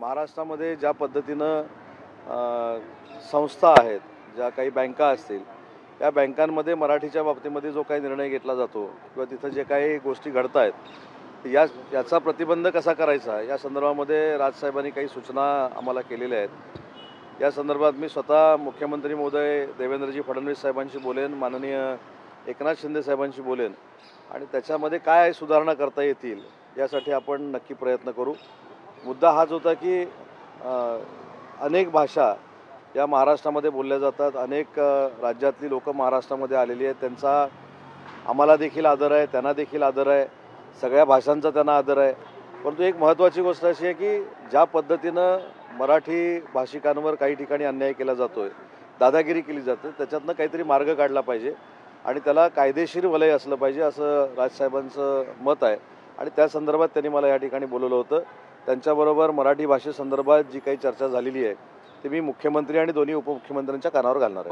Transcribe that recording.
महाराष्ट्रामध्ये ज्या पद्धतीनं संस्था आहेत, ज्या काही बँका असतील, त्या बँकांमध्ये मराठीच्या बाबतीमध्ये जो काही निर्णय घेतला जातो किंवा तिथं जे काही गोष्टी घडत आहेत याचा प्रतिबंध कसा करायचा या संदर्भामध्ये राजसाहेबांनी काही सूचना आम्हाला केलेल्या आहेत। या संदर्भात मी स्वतः मुख्यमंत्री महोदय देवेंद्रजी फडणवीस साहेबांशी बोलेन, माननीय एकनाथ शिंदे साहेबांशी बोलेन आणि त्याच्यामध्ये काय सुधारणा करता येतील यासाठी आपण नक्की प्रयत्न करू। मुद्दा हाच होता की अनेक भाषा या महाराष्ट्रामध्ये बोलल्या जातात, अनेक राज्यातली लोक महाराष्ट्रामध्ये आलेली आहेत, त्यांचा आम्हाला देखील आदर आहे, त्यांना देखील आदर आहे, सगळ्या भाषांचा त्यांना आदर आहे। परंतु एक महत्त्वाची गोष्ट अशी आहे की ज्या पद्धतीनं मराठी भाषिकांवर काही ठिकाणी अन्याय केला जातोय, दादागिरी केली जाते, त्याच्यातनं काहीतरी मार्ग काढला पाहिजे आणि त्याला कायदेशीर वलय असलं पाहिजे असं राजसाहेबांचं मत आहे आणि त्या संदर्भात त्यांनी मला या ठिकाणी बोलवलं होतं। त्यांच्याबरोबर मराठी भाषेसंदर्भात जी काही चर्चा झालेली आहे ती मी मुख्यमंत्री आणि दोन्ही उपमुख्यमंत्र्यांच्या कानावर घालणार आहे।